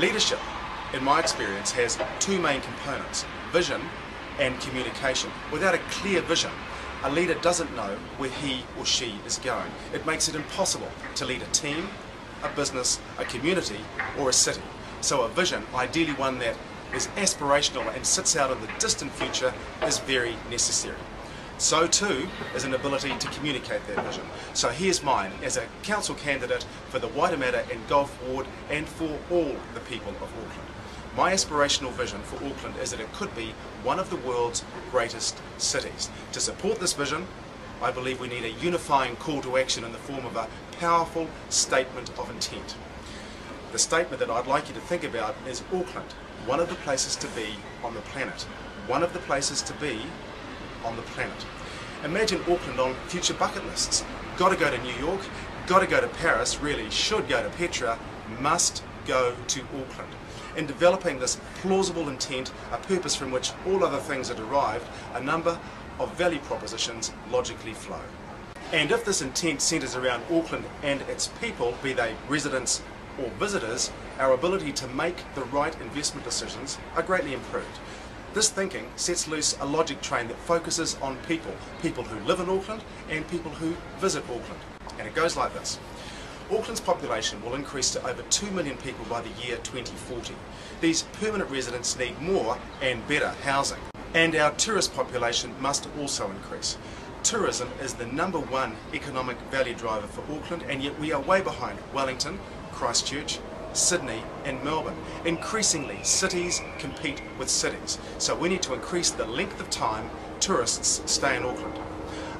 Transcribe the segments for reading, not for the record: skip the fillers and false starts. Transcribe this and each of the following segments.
Leadership, in my experience, has two main components: vision and communication. Without a clear vision, a leader doesn't know where he or she is going. It makes it impossible to lead a team, a business, a community, or a city. So a vision, ideally one that is aspirational and sits out in the distant future, is very necessary. So too is an ability to communicate that vision. So here's mine as a council candidate for the Waitemata and Gulf Ward and for all the people of Auckland. My aspirational vision for Auckland is that it could be one of the world's greatest cities. To support this vision, I believe we need a unifying call to action in the form of a powerful statement of intent. The statement that I'd like you to think about is Auckland, one of the places to be on the planet. One of the places to be on the planet. Imagine Auckland on future bucket lists. Got to go to New York, got to go to Paris, really should go to Petra, must go to Auckland. In developing this plausible intent, a purpose from which all other things are derived, a number of value propositions logically flow. And if this intent centres around Auckland and its people, be they residents or visitors, our ability to make the right investment decisions are greatly improved. This thinking sets loose a logic train that focuses on people, people who live in Auckland and people who visit Auckland. And it goes like this. Auckland's population will increase to over 2 million people by the year 2040. These permanent residents need more and better housing. And our tourist population must also increase. Tourism is the #1 economic value driver for Auckland, and yet we are way behind Wellington, Christchurch, Sydney and Melbourne. Increasingly, cities compete with cities, so we need to increase the length of time tourists stay in Auckland.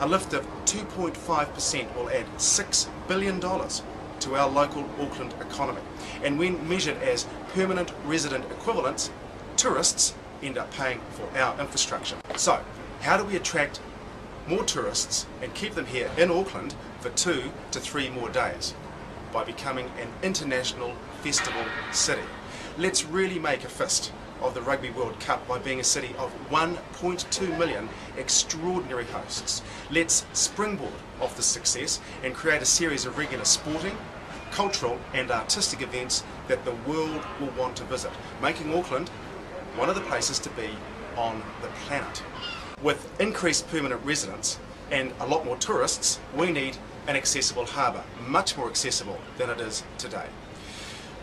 A lift of 2.5% will add $6 billion to our local Auckland economy, and when measured as permanent resident equivalents, tourists end up paying for our infrastructure. So, how do we attract more tourists and keep them here in Auckland for 2 to 3 more days? By becoming an international festival city. Let's really make a fist of the Rugby World Cup by being a city of 1.2 million extraordinary hosts. Let's springboard off this success and create a series of regular sporting, cultural and artistic events that the world will want to visit, making Auckland one of the places to be on the planet. With increased permanent residents and a lot more tourists, we need an accessible harbour, much more accessible than it is today.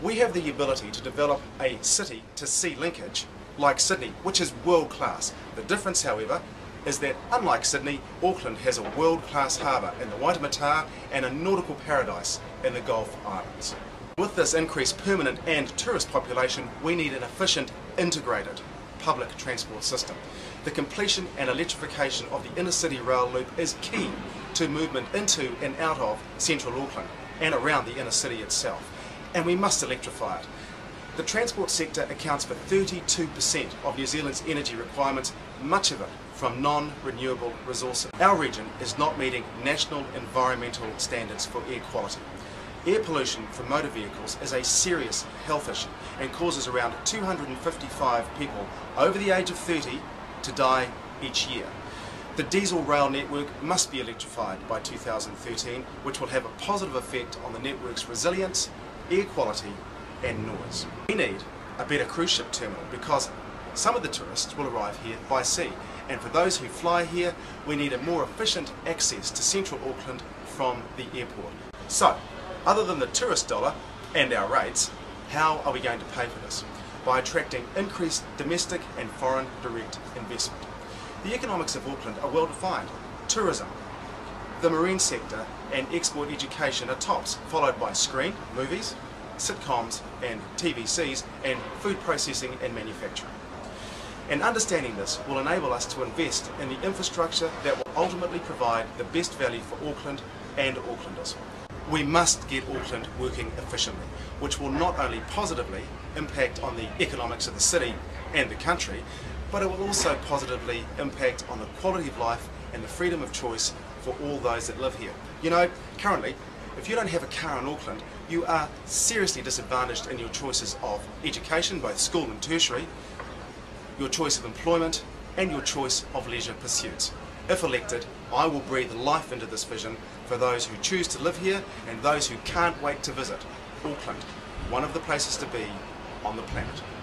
We have the ability to develop a city to sea linkage like Sydney, which is world class. The difference, however, is that unlike Sydney, Auckland has a world class harbour in the Waitemata and a nautical paradise in the Gulf Islands. With this increased permanent and tourist population, we need an efficient, integrated public transport system. The completion and electrification of the inner city rail loop is key to movement into and out of central Auckland and around the inner city itself, and we must electrify it. The transport sector accounts for 32% of New Zealand's energy requirements, much of it from non-renewable resources. Our region is not meeting national environmental standards for air quality. Air pollution from motor vehicles is a serious health issue and causes around 255 people over the age of 30 to die each year. The diesel rail network must be electrified by 2013, which will have a positive effect on the network's resilience, air quality and noise. We need a better cruise ship terminal because some of the tourists will arrive here by sea, and for those who fly here, we need a more efficient access to central Auckland from the airport. So, other than the tourist dollar and our rates, how are we going to pay for this? By attracting increased domestic and foreign direct investment. The economics of Auckland are well defined. Tourism, the marine sector and export education are tops, followed by screen, movies, sitcoms and TVCs, and food processing and manufacturing. And understanding this will enable us to invest in the infrastructure that will ultimately provide the best value for Auckland and Aucklanders. We must get Auckland working efficiently, which will not only positively impact on the economics of the city and the country, but it will also positively impact on the quality of life and the freedom of choice for all those that live here. You know, currently, if you don't have a car in Auckland, you are seriously disadvantaged in your choices of education, both school and tertiary, your choice of employment, and your choice of leisure pursuits. If elected, I will breathe life into this vision for those who choose to live here and those who can't wait to visit Auckland, one of the places to be on the planet.